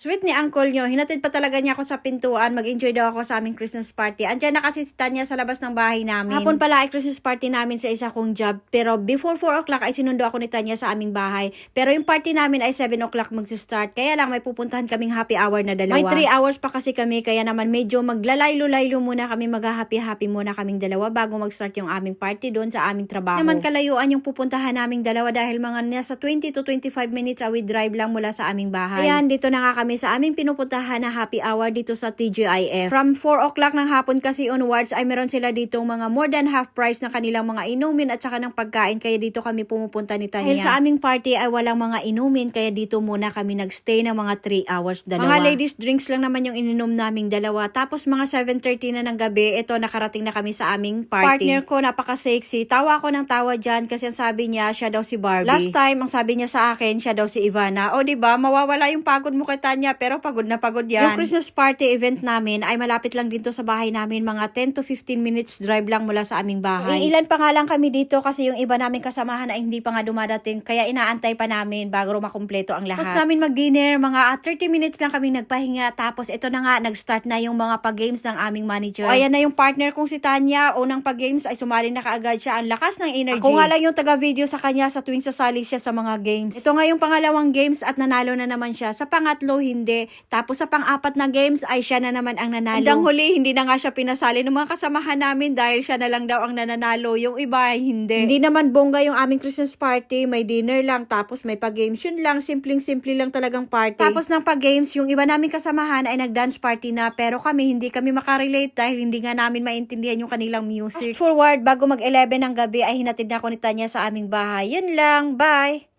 Sweet ni uncle nyo, hinatid pa talaga niya ako sa pintuan, mag-enjoy daw ako sa aming Christmas party. Andiyan na kasi si Tanya sa labas ng bahay namin. Hapon pala ay Christmas party namin sa isa kong job, pero before 4 o'clock ay sinundo ako ni Tanya sa aming bahay. Pero yung party namin ay 7 o'clock mag-start, kaya lang may pupuntahan kaming happy hour na dalawa. May 3 hours pa kasi kami, kaya naman medyo maglalaylo-laylo muna kami, mag-happy-happy muna kaming dalawa bago mag-start yung aming party doon sa aming trabaho. Naman kalayuan yung pupuntahan naming dalawa dahil mga nasa 20 to 25 minutes away drive lang mula sa aming bahay. Ayan, dito na nga kami sa aming pinupuntahan na happy hour dito sa TGIF. From 4 o'clock ng hapon kasi onwards ay meron sila ditong mga more than half price ng kanilang mga inumin at saka ng pagkain, kaya dito kami pumupunta ni Tanya. Dahil sa aming party ay walang mga inumin, kaya dito muna kami nagstay ng mga 3 hours dalawa. Mga ladies drinks lang naman yung ininom naming dalawa. Tapos mga 7:30 na ng gabi, ito nakarating na kami sa aming party. Partner ko napaka-sexy. Tawa ako ng tawa dyan kasi ang sabi niya siya daw si Barbie. Last time ang sabi niya sa akin siya daw si Ivana. O diba, mawawala yung pagod mo kay Tanya, pero pagod na pagod yan. Yung Christmas party event namin ay malapit lang dito sa bahay namin, mga 10 to 15 minutes drive lang mula sa aming bahay. Ilan pa nga lang kami dito kasi yung iba namin kasamahan ay hindi pa nga dumadating, kaya inaantay pa namin bago makumpleto ang lahat. Tapos namin mag-dinner, mga 30 minutes lang kami nagpahinga, tapos ito na nga, nag-start na yung mga pag-games ng aming manager. O ayan na yung partner kong si Tanya, unang pag-games ay sumali na kaagad siya, ang lakas ng energy. Ako nga lang yung taga-video sa kanya sa tuwing sasali siya sa mga games. Ito nga yung pangalawang games at nanalo na naman siya. Sa pangatlo, hindi. Tapos sa pang-apat na games ay siya na naman ang nanalo. Hanggang huli, hindi na nga siya pinasali ng mga kasamahan namin dahil siya na lang daw ang nananalo. Yung iba ay hindi. Hindi naman bongga yung aming Christmas party. May dinner lang, tapos may pag-games. Yun lang, simpleng-simple lang talagang party. Tapos ng pag-games, yung iba naming kasamahan ay nag-dance party na, pero kami, hindi kami makarelate dahil hindi nga namin maintindihan yung kanilang music. Fast forward, bago mag-11 ng gabi ay hinatid na ako ni Tanya sa aming bahay. Yun lang, bye!